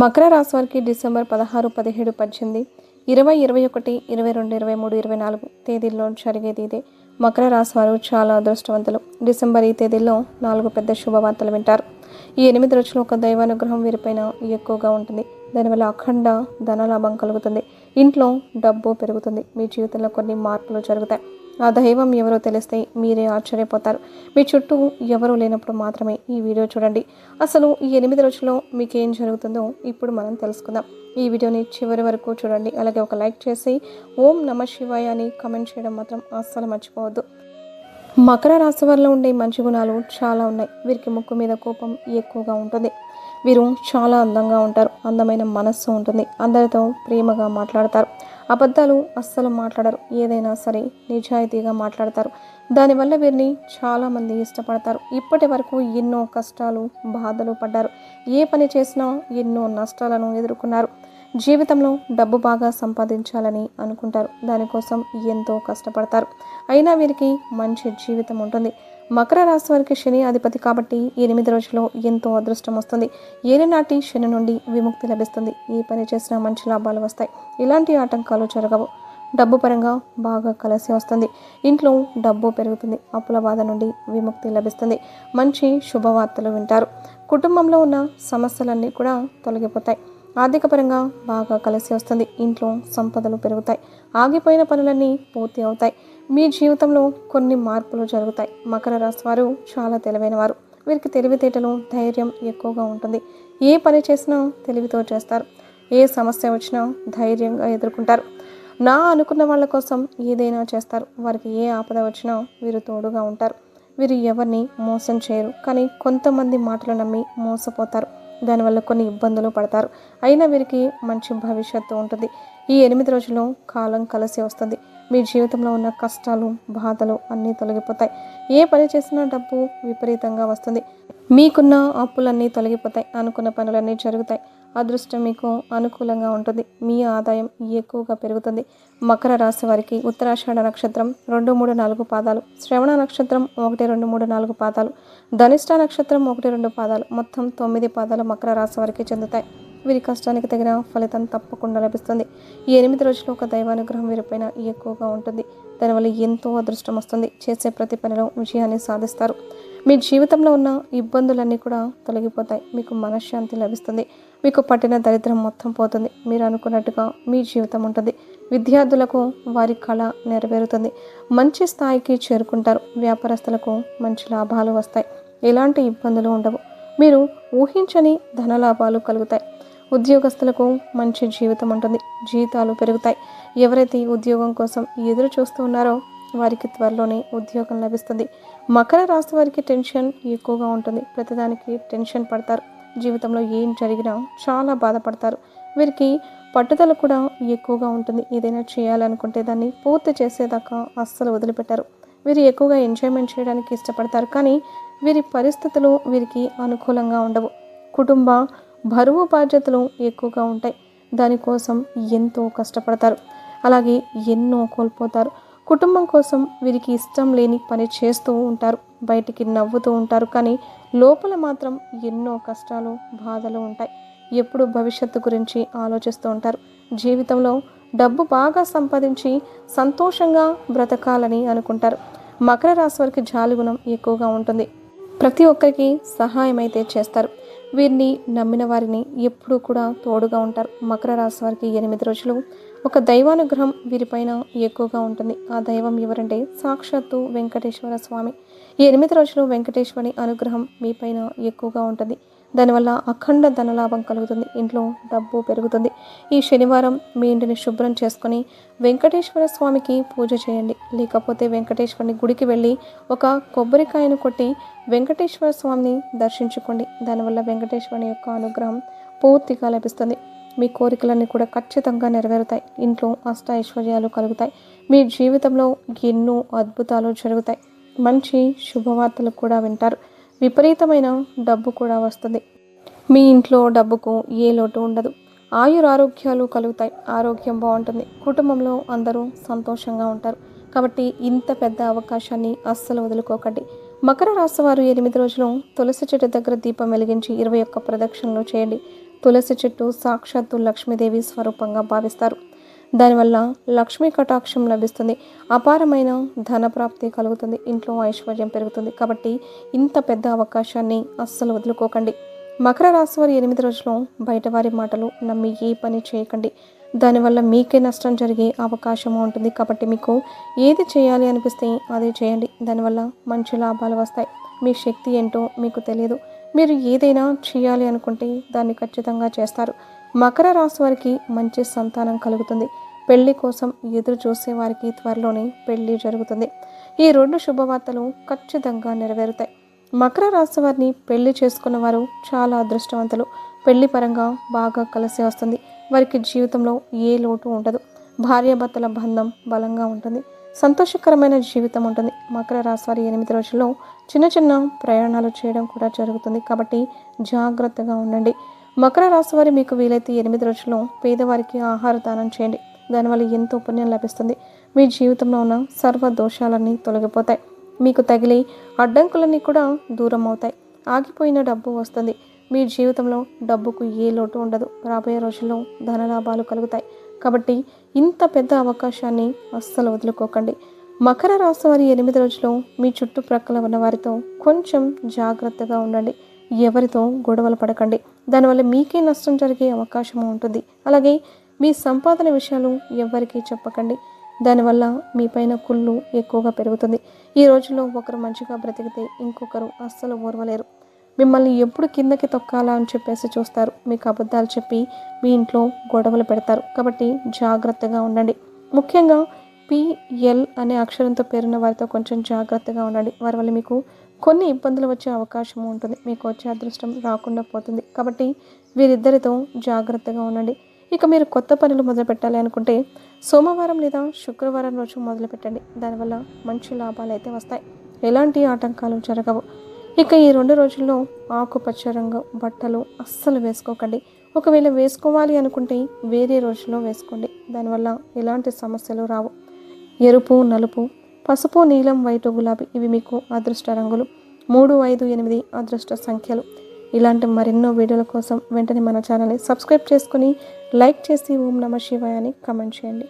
మకర రాశి వారికి డిసెంబర్ 16, 17, 18, 20, 21, 22, 23, 24 తేదీల్లో జరిగేది ఇదే. మకర రాశి వారు చాలా అదృష్టవంతులు. డిసెంబర్ ఈ తేదీల్లో 4 పెద్ద శుభవార్తలు వింటారు. ఈ 8 రోజులు ఒక దైవానుగ్రహం వీరిపైన ఎక్కువగా ఉంటుంది. దానివల్ల అఖండ ధనలాభం కలుగుతుంది. ఇంట్లో డబ్బు పెరుగుతుంది. మీ జీవితంలో కొన్ని మార్పులు జరుగుతాయి. ఆ దైవం ఎవరో తెలిస్తే మీరే ఆశ్చర్యపోతారు. మీ చుట్టూ ఎవరూ లేనప్పుడు మాత్రమే ఈ వీడియో చూడండి. అసలు ఈ 8 రోజుల్లో మీకు ఏం జరుగుతుందో ఇప్పుడు మనం తెలుసుకుందాం. ఈ వీడియోని చివరి వరకు చూడండి. అలాగే ఒక లైక్ చేసి ఓం నమ శివాయ అని కామెంట్ చేయడం మాత్రం అస్సలు మర్చిపోవద్దు. మకర రాశి వారిలో ఉండే మంచి గుణాలు చాలా ఉన్నాయి. వీరికి ముక్కు మీద కోపం ఎక్కువగా ఉంటుంది. వీరు చాలా అందంగా ఉంటారు. అందమైన మనస్సు ఉంటుంది. అందరితో ప్రేమగా మాట్లాడతారు. అబద్ధాలు అస్సలు మాట్లాడరు. ఏదైనా సరే నిజాయితీగా మాట్లాడతారు. దానివల్ల వీరిని చాలామంది ఇష్టపడతారు. ఇప్పటి వరకు ఎన్నో కష్టాలు బాధలు పడ్డారు. ఏ పని చేసినా ఎన్నో నష్టాలను ఎదుర్కొన్నారు. జీవితంలో డబ్బు బాగా సంపాదించాలని అనుకుంటారు. దానికోసం ఎంతో కష్టపడతారు. అయినా వీరికి మంచి జీవితం ఉంటుంది. మకర రాశి వారికి శని అధిపతి కాబట్టి 8 రోజుల్లో ఎంతో అదృష్టం వస్తుంది. ఏలినాటి శని నుండి విముక్తి లభిస్తుంది. ఏ పని చేసినా మంచి లాభాలు వస్తాయి. ఇలాంటి ఆటంకాలు జరగవు. డబ్బు పరంగా బాగా కలిసి వస్తుంది. ఇంట్లో డబ్బు పెరుగుతుంది. అప్పుల బాధ నుండి విముక్తి లభిస్తుంది. మంచి శుభవార్తలు వింటారు. కుటుంబంలో ఉన్న సమస్యలన్నీ కూడా తొలగిపోతాయి. ఆర్థిక పరంగా బాగా కలిసి వస్తుంది. ఇంట్లో సంపదలు పెరుగుతాయి. ఆగిపోయిన పనులన్నీ పూర్తి అవుతాయి. మీ జీవితంలో కొన్ని మార్పులు జరుగుతాయి. మకర రాశి వారు చాలా తెలివైన వారు. వీరికి తెలివితేటలు ధైర్యం ఎక్కువగా ఉంటుంది. ఏ పని చేసినా తెలివితో చేస్తారు. ఏ సమస్య వచ్చినా ధైర్యంగా ఎదుర్కొంటారు. నా అనుకున్న వాళ్ళ కోసం ఏదైనా చేస్తారు. వారికి ఏ ఆపద వచ్చినా వీరు తోడుగా ఉంటారు. వీరు ఎవరిని మోసం చేయరు. కానీ కొంతమంది మాటలు నమ్మి మోసపోతారు. దానివల్ల కొన్ని ఇబ్బందులు పడతారు. అయినా వీరికి మంచి భవిష్యత్తు ఉంటుంది. ఈ 8 రోజుల్లో కాలం కలిసి వస్తుంది. మీ జీవితంలో ఉన్న కష్టాలు బాధలు అన్నీ తొలగిపోతాయి. ఏ పని చేసినా డబ్బు విపరీతంగా వస్తుంది. మీకున్న అప్పులన్నీ తొలగిపోతాయి. అనుకున్న పనులన్నీ జరుగుతాయి. అదృష్టం మీకు అనుకూలంగా ఉంటుంది. మీ ఆదాయం ఎక్కువగా పెరుగుతుంది. మకర రాశి వారికి ఉత్తరాషాఢ నక్షత్రం 2, 3, 4 పాదాలు, శ్రవణ నక్షత్రం 1, 2, 3, 4 పాదాలు, ధనిష్ట నక్షత్రం 1, 2 పాదాలు, మొత్తం 9 పాదాలు మకర రాశి వారికి చెందుతాయి. వీరి కష్టానికి తగిన ఫలితం తప్పకుండా లభిస్తుంది. ఈ 8 రోజులు ఒక దైవానుగ్రహం వీరిపైన ఎక్కువగా ఉంటుంది. దానివల్ల ఎంతో అదృష్టం వస్తుంది. చేసే ప్రతి పనిలో విజయాన్ని సాధిస్తారు. మీ జీవితంలో ఉన్న ఇబ్బందులన్నీ కూడా తొలగిపోతాయి. మీకు మనశ్శాంతి లభిస్తుంది. మీకు పట్టిన దరిద్రం మొత్తం పోతుంది. మీరు అనుకున్నట్టుగా మీ జీవితం ఉంటుంది. విద్యార్థులకు వారి కళ నెరవేరుతుంది. మంచి స్థాయికి చేరుకుంటారు. వ్యాపారస్తులకు మంచి లాభాలు వస్తాయి. ఎలాంటి ఇబ్బందులు ఉండవు. మీరు ఊహించని ధనలాభాలు కలుగుతాయి. ఉద్యోగస్తులకు మంచి జీవితం ఉంటుంది. జీతాలు పెరుగుతాయి. ఎవరైతే ఉద్యోగం కోసం ఎదురు చూస్తూ ఉన్నారో వారికి త్వరలోనే ఉద్యోగం లభిస్తుంది. మకర రాశి వారికి టెన్షన్ ఎక్కువగా ఉంటుంది. ప్రతిదానికి టెన్షన్ పడతారు. జీవితంలో ఏం జరిగినా చాలా బాధపడతారు. వీరికి పట్టుదల కూడా ఎక్కువగా ఉంటుంది. ఏదైనా చేయాలనుకుంటే దాన్ని పూర్తి చేసేదాకా అస్సలు వదిలిపెట్టారు. వీరు ఎక్కువగా ఎంజాయ్మెంట్ చేయడానికి ఇష్టపడతారు. కానీ వీరి పరిస్థితులు వీరికి అనుకూలంగా ఉండవు. కుటుంబ బరువు బాధ్యతలు ఎక్కువగా ఉంటాయి. దానికోసం ఎంతో కష్టపడతారు. అలాగే ఎన్నో కోల్పోతారు. కుటుంబం కోసం వీరికి ఇష్టం లేని పని చేస్తూ ఉంటారు. బయటికి నవ్వుతూ ఉంటారు. కానీ లోపల మాత్రం ఎన్నో కష్టాలు బాధలు ఉంటాయి. ఎప్పుడు భవిష్యత్తు గురించి ఆలోచిస్తూ ఉంటారు. జీవితంలో డబ్బు బాగా సంపాదించి సంతోషంగా బ్రతకాలని అనుకుంటారు. మకర రాశి వారికి జాలి గుణం ఎక్కువగా ఉంటుంది. ప్రతి ఒక్కరికి సహాయం అయితే చేస్తారు. వీరిని నమ్మిన వారిని ఎప్పుడూ కూడా తోడుగా ఉంటారు. మకర రాశి వారికి 8 రోజులు ఒక దైవానుగ్రహం వీరిపైన ఎక్కువగా ఉంటుంది. ఆ దైవం ఎవరంటే సాక్షాత్తు వెంకటేశ్వర స్వామి. ఈ 8 రోజులు వెంకటేశ్వరుని అనుగ్రహం మీపైన ఎక్కువగా ఉంటుంది. దానివల్ల అఖండ ధనలాభం కలుగుతుంది. ఇంట్లో డబ్బు పెరుగుతుంది. ఈ శనివారం మీ ఇంటిని శుభ్రం చేసుకొని వెంకటేశ్వర స్వామికి పూజ చేయండి. లేకపోతే వెంకటేశ్వరుని గుడికి వెళ్ళి ఒక కొబ్బరికాయను కొట్టి వెంకటేశ్వర స్వామిని దర్శించుకోండి. దానివల్ల వెంకటేశ్వరుని యొక్క అనుగ్రహం పూర్తిగా లభిస్తుంది. మీ కోరికలన్నీ కూడా ఖచ్చితంగా నెరవేరుతాయి. ఇంట్లో అష్ట ఐశ్వర్యాలు కలుగుతాయి. మీ జీవితంలో ఎన్నో అద్భుతాలు జరుగుతాయి. మంచి శుభవార్తలు కూడా వింటారు. విపరీతమైన డబ్బు కూడా వస్తుంది. మీ ఇంట్లో డబ్బుకు ఏ లోటు ఉండదు. ఆయురారోగ్యాలు కలుగుతాయి. ఆరోగ్యం బాగుంటుంది. కుటుంబంలో అందరూ సంతోషంగా ఉంటారు. కాబట్టి ఇంత పెద్ద అవకాశాన్ని అస్సలు వదులుకోకండి. మకర రాశి వారు 8 రోజులు తులసి చెట్టు దగ్గర దీపం వెలిగించి 21 ప్రదక్షిణలు చేయండి. తులసి చెట్టు సాక్షాత్తు లక్ష్మీదేవి స్వరూపంగా భావిస్తారు. దానివల్ల లక్ష్మీ కటాక్షం లభిస్తుంది, అపారమైన ధనప్రాప్తి కలుగుతుంది, ఇంట్లో ఐశ్వర్యం పెరుగుతుంది. కాబట్టి ఇంత పెద్ద అవకాశాన్ని అస్సలు వదులుకోకండి. మకర రాశి వారి 8 రోజులు బయటవారి మాటలు నమ్మి ఏ పని చేయకండి. దానివల్ల మీకే నష్టం జరిగే అవకాశం ఉంటుంది. కాబట్టి మీకు ఏది చేయాలి అనిపిస్తే అదే చేయండి. దానివల్ల మంచి లాభాలు వస్తాయి. మీ శక్తి ఏంటో మీకు తెలియదు. మీరు ఏదైనా చేయాలి అనుకుంటే దాన్ని ఖచ్చితంగా చేస్తారు. మకర రాశి వారికి మంచి సంతానం కలుగుతుంది. పెళ్లి కోసం ఎదురు చూసే వారికి త్వరలోనే పెళ్లి జరుగుతుంది. ఈ 2 శుభవార్తలు ఖచ్చితంగా నెరవేరుతాయి. మకర రాశి వారిని పెళ్లి చేసుకున్న వారు చాలా అదృష్టవంతులు. పెళ్లి పరంగా బాగా కలిసి వస్తుంది. వారికి జీవితంలో ఏ లోటు ఉండదు. భార్యాభర్తల బంధం బలంగా ఉంటుంది. సంతోషకరమైన జీవితం ఉంటుంది. మకర రాశి వారి 8 రోజుల్లో చిన్న చిన్న ప్రయాణాలు చేయడం కూడా జరుగుతుంది. కాబట్టి జాగ్రత్తగా ఉండండి. మకర రాశి వారి మీకు వీలైతే 8 రోజుల్లో పేదవారికి ఆహార దానం చేయండి. దానివల్ల ఎంతో పుణ్యం లభిస్తుంది. మీ జీవితంలో ఉన్న సర్వ దోషాలన్నీ తొలగిపోతాయి. మీకు తగిలే అడ్డంకులన్నీ కూడా దూరం అవుతాయి. ఆగిపోయిన డబ్బు వస్తుంది. మీ జీవితంలో డబ్బుకు ఏ లోటు ఉండదు. రాబోయే రోజుల్లో ధనలాభాలు కలుగుతాయి. కాబట్టి ఇంత పెద్ద అవకాశాన్ని అస్సలు వదులుకోకండి. మకర రాశి వారి 8 రోజుల్లో మీ చుట్టుప్రక్కల ఉన్న వారితో కొంచెం జాగ్రత్తగా ఉండండి. ఎవరితో గొడవలు పడకండి. దానివల్ల మీకే నష్టం జరిగే అవకాశం ఉంటుంది. అలాగే మీ సంపాదన విషయాలు ఎవ్వరికీ చెప్పకండి. దానివల్ల మీ పైన కుళ్ళు ఎక్కువగా పెరుగుతుంది. ఈ రోజుల్లో ఒకరు మంచిగా బ్రతికితే ఇంకొకరు అస్సలు ఓర్వలేరు. మిమ్మల్ని ఎప్పుడు కిందకి తొక్కాలా అని చెప్పేసి చూస్తారు. మీకు అబద్ధాలు చెప్పి మీ ఇంట్లో గొడవలు పెడతారు. కాబట్టి జాగ్రత్తగా ఉండండి. ముఖ్యంగా పిఎల్ అనే అక్షరంతో పేరున్న వారితో కొంచెం జాగ్రత్తగా ఉండండి. వారి వల్ల మీకు కొన్ని ఇబ్బందులు వచ్చే అవకాశం ఉంటుంది. మీకు వచ్చే అదృష్టం రాకుండా పోతుంది. కాబట్టి వీరిద్దరితో జాగ్రత్తగా ఉండండి. ఇక మీరు కొత్త పనులు మొదలు పెట్టాలి అనుకుంటే సోమవారం లేదా శుక్రవారం రోజు మొదలు పెట్టండి. దానివల్ల మంచి లాభాలు అయితే వస్తాయి. ఎలాంటి ఆటంకాలు జరగవు. ఇక ఈ 2 రోజుల్లో ఆకుపచ్చ రంగు బట్టలు అస్సలు వేసుకోకండి. ఒకవేళ వేసుకోవాలి అనుకుంటే వేరే రోజుల్లో వేసుకోండి. దానివల్ల ఎలాంటి సమస్యలు రావు. ఎరుపు, నలుపు, పసుపు, నీలం, వైటు, గులాబీ ఇవి మీకు అదృష్ట రంగులు. 3, 5, 8 అదృష్ట సంఖ్యలు. ఇలాంటి మరెన్నో వీడియోల కోసం వెంటనే మన ఛానల్ని సబ్స్క్రైబ్ చేసుకుని లైక్ చేసి ఓం నమః శివాయ అని కామెంట్ చేయండి.